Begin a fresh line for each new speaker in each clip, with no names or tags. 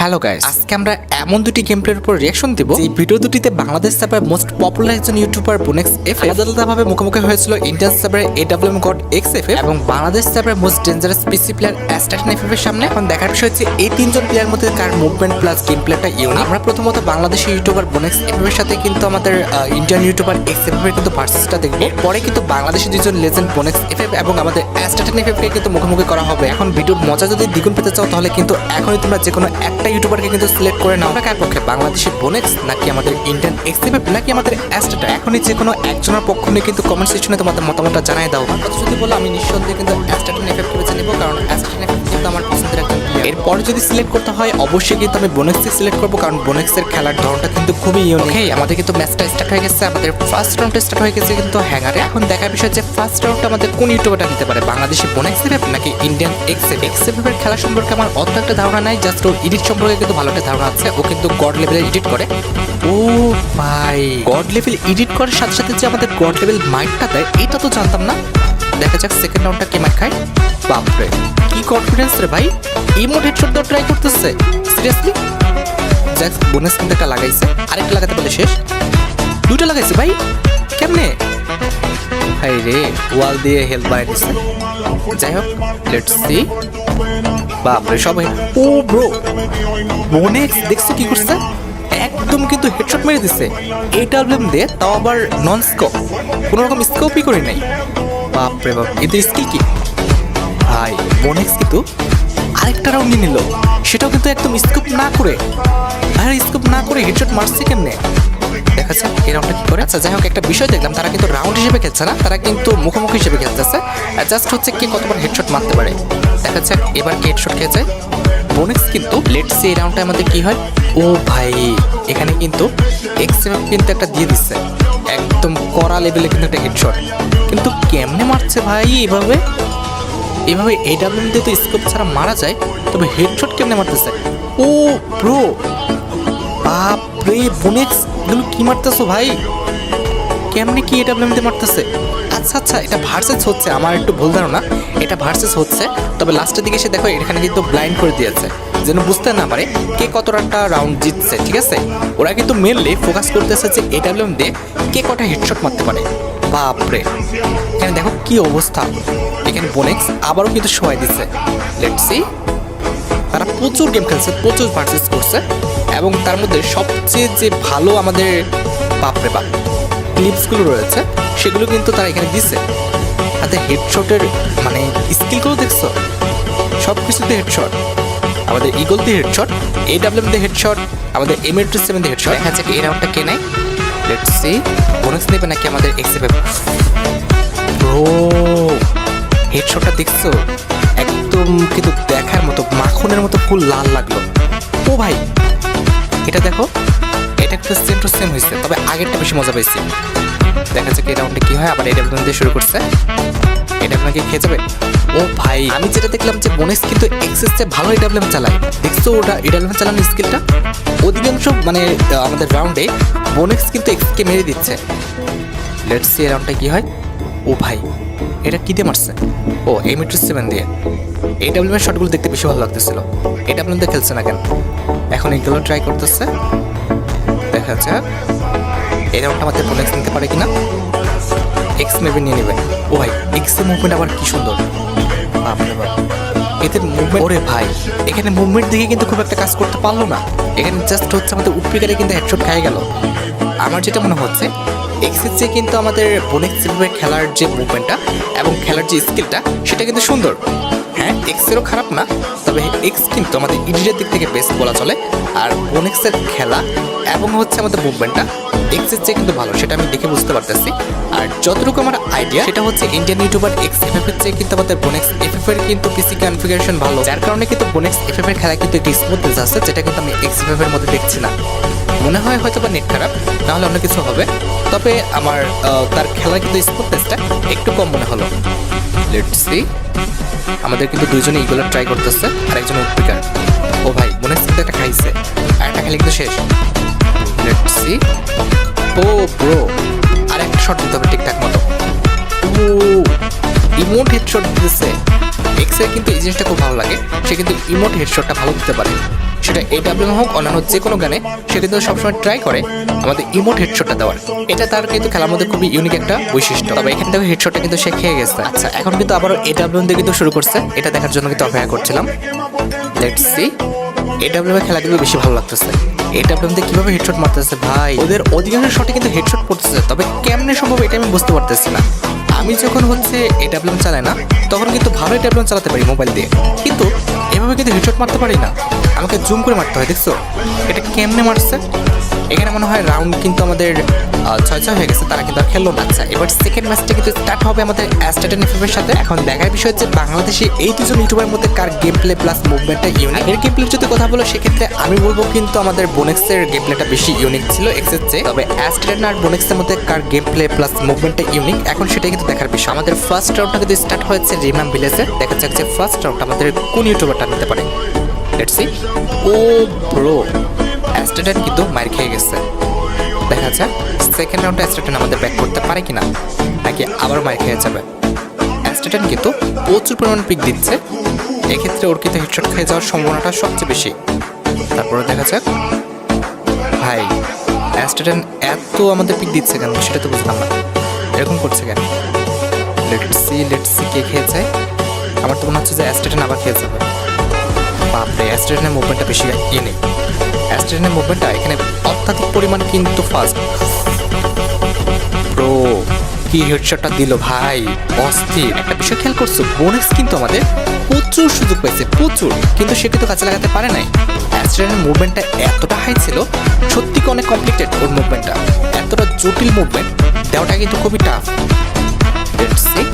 Hello guys, আজকে আমরা এমন দুটি গেম প্লের উপর রিঅ্যাকশন দিব এই ভিডিও দুটিতে বাংলাদেশ সার্ভারের মোস্ট পপুলার একজন ইউটিউবার বোনেক্স এফ আলাদাভাবে মুখোমুখি হয়েছিল ইন্ডিয়ান সার্ভারের AWM গড XFF এবং বাংলাদেশ সার্ভারের মোস্ট ডেঞ্জারাস পিসি প্লেয়ার অ্যাস্টাটিন এফএফ এর সামনে। এখন দেখার বিষয় হচ্ছে এই তিনজন প্লেয়ার মধ্যে কার মুভমেন্ট প্লাস গেম প্লেটা ইউনিক। আমরা প্রথমত বাংলাদেশি ইউটিউবার বোনেক্স এফএফ এর সাথে কিন্তু আমাদের ইন্ডিয়ান ইউটিউবার XFF এর কিন্তু ভার্সেসটা দেখবো। পরে কিন্তু বাংলাদেশি দুজন লেজেন্ড বোনেক্স এফএফ এবং আমাদের অ্যাস্টাটিন এফএফ কে কিন্তু মুখোমুখি করা হবে। এখন ভিডিওর মজা যদি দ্বিগুণ পেতে চাও তাহলে কিন্তু এখনই তোমরা যে কোনো একটা ইউটিউবারকে কিন্তু সিলেক্ট করে নাও। কার পক্ষে, বাংলাদেশি বোনেক্স নাকি আমাদের ইন্ডিয়ান XFF নাকি আমাদের অ্যাস্টাটা? এখনই যে কোনো একজনের পক্ষ নিয়ে কিন্তু কমেন্ট সেকশনে তোমাদের মতামতটা জানাই দাও। কথা যদি বলো আমি নিঃসন্দেহে কিন্তু অ্যাস্টাটিন এফএফ কে বেছে নেব, কারণ অ্যাস্টাটিন এফএফ কিন্তু আমার পছন্দের একজন প্লেয়ার। এরপর যদি সিলেক্ট করতে হয় অবশ্যই কিন্তু আমি বোনেক্সকে সিলেক্ট করবো, কারণ বোনেক্সের খেলার ধরনটা কিন্তু খুবই ইউনিক। আমাদের কিন্তু ম্যাচটা স্টার্ট হয়ে গেছে, আমাদের ফার্স্ট রাউন্ড স্টার্ট হয়ে গেছে কিন্তু হ্যাঙ্গারে। এখন দেখার বিষয় যে ফার্স্ট রাউন্ডটা আমাদের কোন ইউটিউবারটা নিতে পারে, বাংলাদেশি বোনেক্স এফএফ নাকি ইন্ডিয়ান XFF এর খেলা সম্পর্কে আমার অত একটা ধারণা নাই, জাস্ট ওর এডিট সম্পর্কে কিন্তু ভালো একটা ধারণা আছে। ও কিন্তু গড লেভেলে এডিট করে। ও ভাই, গড লেভেল এডিট করার সাথে সাথে যে আমাদের গড লেভেল মাইকটা দেয় এটা তো জানতাম না। দেখা যাক সেকেন্ড রাউন্ডটা কে মাইক খায়। বাপরে কি কনফিডেন্স রে ভাই, ইমোট হেডশট দাও ট্রাই করতেছে সিরিয়াসলি। জ্যাক্স বোনাস কিন্তু একটা লাগাইছে, আরেকটা লাগাতে বলে শেষ। দুটো লাগাইছে ভাই, কেমনে? হাই রে, ওয়াল দিয়ে হেল্প বাই দিছে। যাই হোক, লেটস সি। বাপরে সবাই, ও ব্রো বোনেক্স দেখছো কি করছে, একদম কিন্তু হেডশট মেরে দিছে AWM দিয়ে, তাও আবার নন স্কোপ, কোনো রকম স্কোপই করে নাই। বাপরে বাপ, এদের স্কিল কি ভাই। বোনেক্স কিন্তু আরেকটা রাউন্ড নিয়ে নিল, সেটাও কিন্তু একদম স্কোপ না করে, আর স্কোপ না করে হেডশট মারছে কেমনে দেখা যাক এই রাউন্ডটা কি করে। আচ্ছা যাই হোক, একটা বিষয় দেখলাম, তারা কিন্তু রাউন্ড হিসেবে খেলছে না, তারা কিন্তু মুখোমুখি হিসেবে খেলতেছে। জাস্ট হচ্ছে কে কতবার হেডশট মারতে পারে দেখা যাক এবার কে হেডশট খেয়েছে বোনেক্স। কিন্তু লেটস সি এই রাউন্ডটা আমাদের কি হয়। ও ভাই, এখানে কিন্তু XFF কিন্তু একটা দিয়ে দিচ্ছে একদম কড়া লেভেলে কিন্তু একটা হেডশট, কিন্তু কেমনে মারছে ভাই এভাবে AWM দিয়ে তো স্কোপ ছাড়া মারা যায়, তবে হেডশট কেমনে মারতেছে। ও ব্রো, বাপরে বোনেক্স এগুলো কি মারতেছো ভাই, কেমনে কি AWM দিয়ে মারতেছে। আচ্ছা আচ্ছা, এটা ভার্সেস হচ্ছে, আমার একটু ভুল ধারণা, এটা ভার্সেস হচ্ছে। তবে লাস্টের দিকে এসে দেখো এখানে কিন্তু ব্লাইন্ড করে দিয়েছে যেন বুঝতে না পারে কে কতটা রাউন্ড জিতছে, ঠিক আছে। ওরা কিন্তু মেনলি ফোকাস করতেছে যে AWM দিয়ে কে কটা হেডশট মারতে পারে। বাপরে, এখানে দেখো কি অবস্থা, এখানে বোনেক্স আবারও কিন্তু সহায় দিচ্ছে। লেটস সি, তারা প্রচুর গেম খেলছে, প্রচুর ভার্সেস করছে, এবং তার মধ্যে সবচেয়ে যে ভালো আমাদের বাপরে বাপ ক্লিপসগুলো রয়েছে সেগুলো কিন্তু তারা এখানে দিচ্ছে। তাদের হেডশটের মানে স্কিলগুলো দেখছো, সব কিছুতে হেডশট, আমাদের ইগল দিয়ে হেডশট, AWM দিয়ে হেডশট, আমাদের M87 দিয়ে হেডশট। দেখা যাক এই রাউন্ডটা কে নেয়। লেটস সি, বোনাস নেবে নাকি আমাদের XFF। ব্রো হেডশটটা দেখছো, একদম কিন্তু দেখার মতো মাখনের মতো ফুল লাল লাগলো। ও ভাই, এটা দেখো, এটা একটা সেম টু সেম হয়েছে, তবে আগেরটা বেশি মজা পেয়েছি। দেখা যাক এই রাউন্ডে কি হয়। আবার AWM দিয়ে শুরু করছে, এটা আপনাকে খেয়ে যাবে। ও ভাই, আমি যেটা দেখলাম যে বোনেক্স কিন্তু এক্সেস চেয়ে ভালো AWM চালায়, দেখছো ওটা AWM চালানোর স্কিলটা। অধিকাংশ মানে আমাদের রাউন্ডে বোনেক্স কিন্তু এক্সকে মেরে দিচ্ছে। লেটস সি এই রাউন্ডটা কি হয়। ও ভাই, এটা কি দিয়ে মারছে, ও M87 দিয়ে। AWM এর শটগুলো দেখতে বেশি ভালো লাগতেছিল, AWM দিয়ে খেলছে না কেন। এখন এগুলো ট্রাই করতেছে, দেখা যাক এই রাউন্ডটা আমাদের বোনেক্স নিতে পারে কিনা। এক্স মেবি নিয়ে নেবে। ও ভাই, এক্স এর মুভমেন্ট আবার কি সুন্দর, বাপরে বাপ এদের মুভমেন্ট। ওরে ভাই, এখানে মুভমেন্ট দেখে কিন্তু খুব একটা কাজ করতে পারলো না, এখানে জাস্ট হচ্ছে আমাদের উৎপিকারে কিন্তু হেডশট খেয়ে গেল। আমার যেটা মনে হচ্ছে এক্সের চেয়ে কিন্তু আমাদের বোনেক্স খেলার যে মুভমেন্টটা এবং খেলার যে স্কিলটা সেটা কিন্তু সুন্দর। হ্যাঁ, এক্সেরও খারাপ না, তবে এক্স কিন্তু আমাদের ইডিটের দিক থেকে বেস্ট বলা চলে। আর বোনেক্সের খেলা এবং হচ্ছে আমাদের মুভমেন্টটা এক্সের চেয়ে কিন্তু ভালো, সেটা আমি দেখে বুঝতে পারতেছি। আর যতটুকু আমার আইডিয়া সেটা হচ্ছে ইন্ডিয়ান ইউটিউবার XFF এর চেয়ে কিন্তু আমাদের বোনেক্স FF এর কিন্তু পিসি কনফিগারেশন ভালো, যার কারণে কিন্তু বোনেক্স FF এর খেলা কিন্তু একটি স্মুথনেস আছে, যেটা কিন্তু আমি XFF এর মধ্যে দেখছি না। মনে হয় হয়তো বা নেট খারাপ, নাহলে অন্য কিছু হবে, তবে আমার তার খেলার কিন্তু স্মুথনেসটা একটু কম মনে হলো। লেটস সি, আমাদের কিন্তু দুইজনে ইগুলো ট্রাই করতেছে আর একজন উৎপিকার। ও ভাই, বোনেক্স কিন্তু একটা খাইছে, আর একটা খেলে কিন্তু শেষ। লেটস সি, ও ব্রো আর একটা শট দিতে হবে ঠিকঠাক মতো। ও ইমোট হেডশট দিতেছে, এক্স এর কিন্তু এই জিনিসটা খুব ভালো লাগে, সে কিন্তু ইমোট হেডশটটা ভালো দিতে পারে। সেটা AWM হোক অন্যান্য যে কোনো গানে সে কিন্তু সবসময় ট্রাই করে আমাদের ইমোট হেডশটটা দেওয়ার। এটা তার কিন্তু খেলার মধ্যে খুবই ইউনিক একটা বৈশিষ্ট্য। তবে এখান থেকে হেডশটটা কিন্তু সে খেয়ে গেছে। আচ্ছা, এখন কিন্তু আবারও AWM দিয়ে কিন্তু শুরু করছে, এটা দেখার জন্য কিন্তু অপেক্ষা করছিলাম। লেটস সি AWM এর খেলাগুলো বেশি ভালো লাগতেছে। AWM দিয়ে কিভাবে হেডশট মারতেছে ভাই, ওদের অধিকাংশ শটে কিন্তু হেডশট পড়তেছে, তবে কেমনে সম্ভব এটা আমি বুঝতে পারতেছি না। আমি যখন AWM চালাই না তখন কিন্তু ভালো AWM চালাতে পারি মোবাইল দিয়ে, কিন্তু এভাবে কিন্তু হেডশট মারতে পারি না, আমাকে জুম করে মারতে হয়। দেখছো এটা কেমনে মারছে? এখানে মনে হয় রাউন্ড কিন্তু আমাদের 6-6 হয়ে গেছে, তারা কিন্তু আর খেললো না। আচ্ছা, এবার সেকেন্ড ম্যাচটা কিন্তু স্টার্ট হবে আমাদের অ্যাস্টেড এর সাথে। এখন দেখার বিষয় হচ্ছে বাংলাদেশে এই দুজন ইউটিউবার মধ্যে কার গেম প্লে প্লাস মুভমেন্টটা ইউনিক। এর গেম প্লের যদি কথা বলো সেক্ষেত্রে আমি বলবো কিন্তু আমাদের বোনেক্সের গেম প্লেটা বেশি ইউনিক ছিল এক্সের চেয়ে। তবে অ্যাস্টেড আর বোনেক্সের মধ্যে কার গেম প্লে প্লাস মুভমেন্টটা ইউনিক এখন সেটাই কিন্তু দেখার বিষয়। আমাদের ফার্স্ট রাউন্ডটা কিন্তু স্টার্ট হয়েছে রিমাম ভিলেজে। দেখা যাক যে ফার্স্ট রাউন্ড আমাদের কোন ইউটিউবারটা নিতে পারে। Let's see. ও ব্রো, অ্যাস্টেড কিন্তু মার খেয়ে গেছে। দেখা যাক সেকেন্ড রাউন্ডে অ্যাস্টেটান আমাদের ব্যাক করতে পারে কিনা, নাকি আবার মার খেয়ে যাবে। অ্যাস্টেটান কিন্তু প্রচুর পরিমাণ পিক দিচ্ছে, এক্ষেত্রে ওর কিন্তু হেডশট খেয়ে যাওয়ার সম্ভাবনাটা সবচেয়ে বেশি। তারপরে দেখা যাক ভাই অ্যাস্টেটান এত আমাদের পিক দিচ্ছে কেন, সেটা তো বুঝলাম না, এরকম করছে কেন। লেটস সি কে খেয়ে যায়। আমার তো মনে হচ্ছে যে অ্যাস্টেটান আবার খেয়ে যাবে। বাপরে, অ্যাস্টেটানের মুভমেন্টটা বেশি নেই। অ্যাস্টেটানের মুভমেন্টটা এখানে অত্যাধিক পরিমাণ কিন্তু ফাস্ট। ব্রো কি হেডশটটা দিল ভাই, অস্থির। একটা বিষয় খেয়াল করছো, বোনেক্স কিন্তু আমাদের প্রচুর সুযোগ পাইছে, প্রচুর, কিন্তু সেটি তো কাজে লাগাতে পারে নাই। অ্যাস্টেটানের মুভমেন্টটা এতটা হাই ছিল, সত্যি অনেক কমপ্লিকেটেড ওর মুভমেন্টটা, এতটা জটিল মুভমেন্ট দেওয়াটা কিন্তু খুবই টাফ।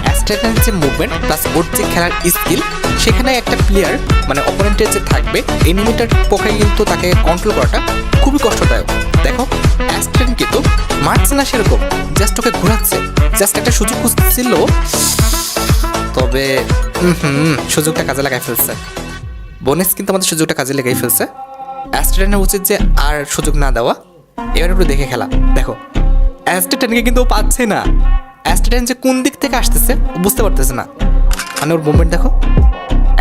অ্যাস্টেটানের যে মুভমেন্ট প্লাস ওর যে খেলার স্কিল, সেখানে একটা প্লেয়ার মানে অপোনেন্টের যে থাকবে এনিমিটার পক্ষে কিন্তু তাকে কন্ট্রোল করাটা খুবই কষ্টদায়ক। দেখো অ্যাস্টেটান কিন্তু মারছে না সেরকম, জাস্ট ওকে ঘোরাচ্ছে, জাস্ট একটা সুযোগ খুঁজছিল, তবে সুযোগটা কাজে লাগাই ফেলছে। বোনেক্স কিন্তু আমাদের সুযোগটা কাজে লাগাই ফেলছে। অ্যাস্টেটানের উচিত যে আর সুযোগ না দেওয়া। এবার একটু দেখে খেলা। দেখো অ্যাস্টেটানকে কিন্তু ও পাচ্ছে না, অ্যাস্টেটান যে কোন দিক থেকে আসতেছে ও বুঝতে পারতেছে না। মানে ওর মুভমেন্ট দেখো,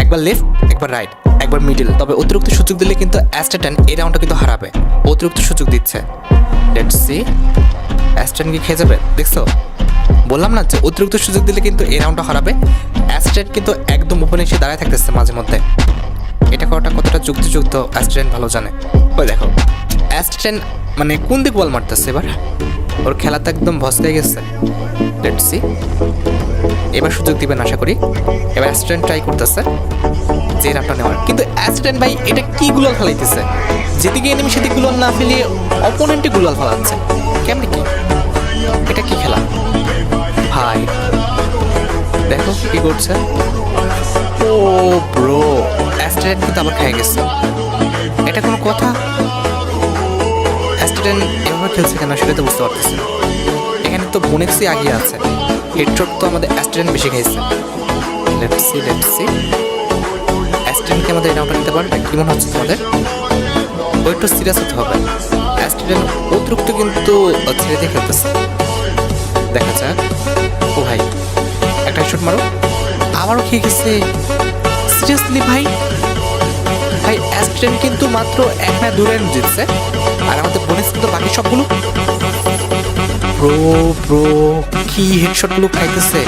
একবার লেফট একবার রাইট একবার মিডল। তবে অতিরিক্ত সুযোগ দিলে কিন্তু অ্যাস্টেটান এই রাউন্ডটা কিন্তু হারাবে, অতিরিক্ত সুযোগ দিচ্ছে। লেটস সি অ্যাস্টেটান কি খেয়ে যাবে। দেখছো, বললাম না যে অতিরিক্ত সুযোগ দিলে কিন্তু এই রাউন্ডটা হারাবে। অ্যাস্টেটান কিন্তু একদম ওপেনে এসে দাঁড়ায় থাকতেছে মাঝে মধ্যে, এটা করাটা কতটা যুক্তিযুক্ত অ্যাস্টেটান ভালো জানে। ওই দেখো অ্যাস্টেটান মানে কোন দিক বল মারতেছে, এবার ওর খেলাতে একদম ভস্তে গেছে। লেটস সি এবার সুযোগ দিবেন আশা করি। এবার অ্যাস্টেটান ট্রাই করতেছে যে রাউন্ডটা নেওয়ার, কিন্তু অ্যাস্টেটান ভাই এটা কি গুলাল ফেলাইতেছে, যেদিকে এনিমি সেদিকে গুলাল না ফেলিয়ে অপোনেন্টে গুলাল ফেলাচ্ছে, কেমনি কি, এটা কি খেলা ভাই। দেখো কি করছে। ও ব্রো, অ্যাস্টেটান কিন্তু আবার খেয়ে গেছে, এটা কোনো কথা? অ্যাস্টেটান এভাবে খেলছে কেন সেটা তো বুঝতে পারতেছি না। এখানে তো বোনেক্সই আগিয়ে আছে, হেডশট তো আমাদের অ্যাস্টেটান বেশি খাইছে। লেটস সি অ্যাস্টেটানকে আমাদের এই রাউন্ডটা নিতে পারে কি মনে হচ্ছে তোমাদের? ও একটু সিরিয়াস হতে হবে। অ্যাস্টেটান অতিরিক্ত কিন্তু ছেড়ে দিয়ে খেলতেছে। দেখা যাক। ও ভাই একটা হেডশট মারো, আবারও খেয়ে গেছে। সিরিয়াসলি ভাই, অ্যাস্টেটান কিন্তু মাত্র 1-2 রাউন্ড জিতছে, আর আমাদের বোনেক্স কিন্তু বাকি সবগুলো। ব্রো কি হেডশটগুলো খাইতেছে।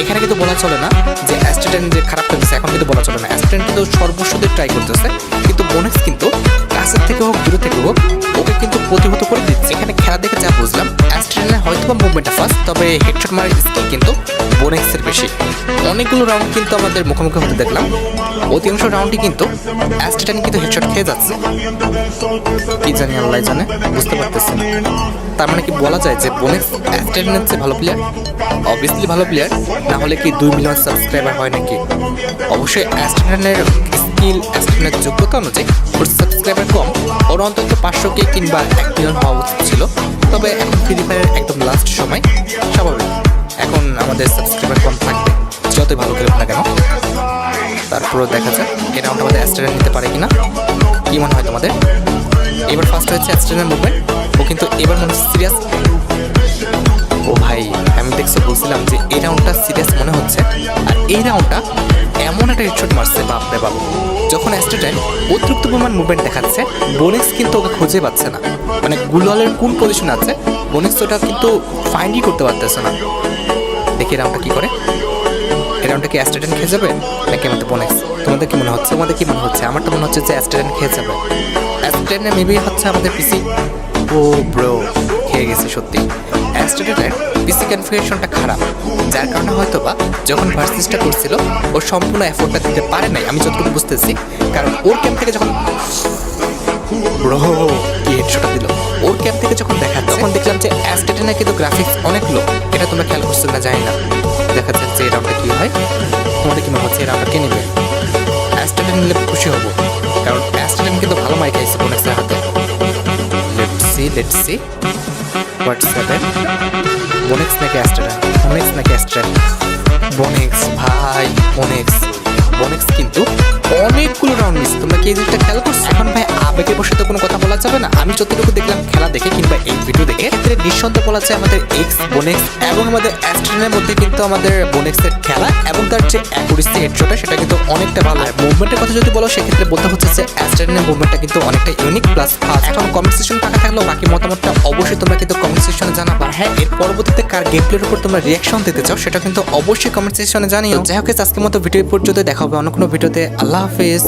এখানে কিন্তু বলা চলে না যে অ্যাস্টেটান যে খারাপ খেলতেছে, এখন কিন্তু বলা চলে না। অ্যাস্টেটান কিন্তু সর্বস্বতে ট্রাই করতেছে, কিন্তু বোনেক্স কিন্তু কাছের থেকে হোক দূরে থেকে হোক ওকে কিন্তু প্রতিহত করে দিচ্ছে। এখানে খেলা দেখে যা বুঝলাম, অ্যাস্টেটানের হয়তো বা মুভমেন্টটা ফার্স্ট, তবে হেডশট মারার স্কিল কিন্তু বোনেক্সের বেশি। অনেকগুলো রাউন্ড কিন্তু আমাদের মুখোমুখি হতে দেখলাম, অধিকাংশ রাউন্ডই কিন্তু অ্যাস্টেটান কিন্তু হেডশট খেয়ে যাচ্ছে, কি জানি আল্লাহ জানে, বুঝতে পারতেছি না। তার মানে কি বলা যায় যে বোনেক্স অ্যাস্টেটানের চেয়ে ভালো প্লেয়ার? অবভিয়াসলি ভালো প্লেয়ার, না হলে কি 2 মিলিয়ন সাবস্ক্রাইবার হয় নাকি? অবশ্যই অ্যাস্টেটানের স্কিল, অ্যাস্টেটানের যোগ্যতা অনুযায়ী ওর সাবস্ক্রাইবার কম, ওর অন্তত 500K কিংবা 1 মিলিয়ন হওয়া উচিত ছিল। তবে এখন ফ্রি ফায়ারের একদম লাস্ট সময়, স্বাভাবিক এখন আমাদের সাবস্ক্রাইবার কম থাকবে যতই ভালো খেলুক না কেন। তারপরে দেখা যাক এই রাউন্ড আমাদের অ্যাস্টেটান নিতে পারে কিনা, কি মনে হয় তোমাদের? এবার ফার্স্ট হয়েছে অ্যাস্টেটানের মুভমেন্ট, ও কিন্তু এবার মনে হচ্ছে সিরিয়াস। ও ভাই আমি দেখছো বলছিলাম যে এই রাউন্ডটা সিরিয়াস মনে হচ্ছে, আর এই রাউন্ডটা এমন একটা হেডশট মারছে, বাপরে বাপ। যখন অ্যাস্ট্রেটাইন অতিরিক্ত পরিমাণ মুভমেন্ট দেখাচ্ছে, বোনেক্স কিন্তু ওকে খুঁজে পাচ্ছে না, মানে গুলওয়ালের কোন পজিশনে আছে বোনেক্স ওটা কিন্তু ফাইন্ডই করতে পারতেছে না। দেখি রাউন্ডটা কি করে। এই রাউন্ডটা কি অ্যাস্ট্রেটাইন খেয়ে যাবে নাকি আমাদের বোনেক্স? তোমাদের কি মনে হচ্ছে? তোমাদের কি মনে হচ্ছে? আমার তো মনে হচ্ছে যে অ্যাস্ট্রেটাইন খেয়ে যাবে। অ্যাস্ট্রেটাইনে মেবি হচ্ছে আমাদের পিসি। ও ব্রো, খেয়ে গেছে সত্যি। অ্যাস্ট্রেটাইনের পিসি কনফিগারেশনটা খারাপ, যার কারণে হয়তো বা যখন ভার্সেসটা করছিল ও সম্পূর্ণ এফোর্টটা দিতে পারে নাই, আমি যতটুকু বুঝতেছি। কারণ ওর ক্যাম্প থেকে যখন ব্রো কি হেডশটটা দিল, ওর ক্যাম্প থেকে যখন দেখা তখন দেখলাম যে অ্যাস্ট্রেটাইনের কিন্তু গ্রাফিক্স অনেক লো। এটা তোমরা খেয়াল করছো না জানি না। দেখা যাচ্ছে এই রাউন্ডটা কি হয়। তোমাদের কি মনে হচ্ছে এই রাউন্ডটা কে নেবে? অ্যাস্ট্রেটাইন নিলে খুশি হবো, কারণ অ্যাস্ট্রেটাইন কিন্তু ভালো মার খাইছে বোনেক্সের হাতে। Let's see what's happen. Bonex নাকি অ্যাস্ট্রেটাইন? বোনেক্স নাকি অ্যাস্ট্রেটাইন? বোনেক্স ভাই, বোনেক্স কিন্তু অনেকগুলো রাউন্ড মিস। তোমরা কি এই জিনিসটা খেয়াল করছো? এখন ভাই আবেগে বসে তো কোনো কথা বলা যাবে না। আমি যতটুকু দেখলাম খেলা দেখে কিংবা এই ভিডিও দেখে, ক্ষেত্রে নিঃসন্দেহে বলা যায় আমাদের এক্স বোনেক্স এবং আমাদের অ্যাস্ট্রেটাইনের মধ্যে কিন্তু আমাদের বোনেক্সের খেলা এবং তার যে অ্যাকুরেসি হেডশটটা সেটা কিন্তু অনেকটা ভালো। আর মুভমেন্টের কথা যদি বলো সেক্ষেত্রে বলতে হচ্ছে যে অ্যাস্ট্রেটাইনের মুভমেন্টটা কিন্তু অনেকটা ইউনিক প্লাস ফাস্ট। এখন কমেন্ট সেকশন ফাঁকা থাকলেও বাকি মতামতটা অবশ্যই তোমরা কিন্তু কমেন্ট সেকশনে জানাবা। হ্যাঁ, এর পরবর্তীতে কার গেম প্লের উপর তোমরা রিয়াকশন দিতে চাও সেটা কিন্তু অবশ্যই কমেন্ট সেকশনে জানিও। যাই হোক, আজকের মতো ভিডিও পর্যন্ত দেখা হবে অন্য কোনো ভিডিওতে। আল্লাহ হাফেজ।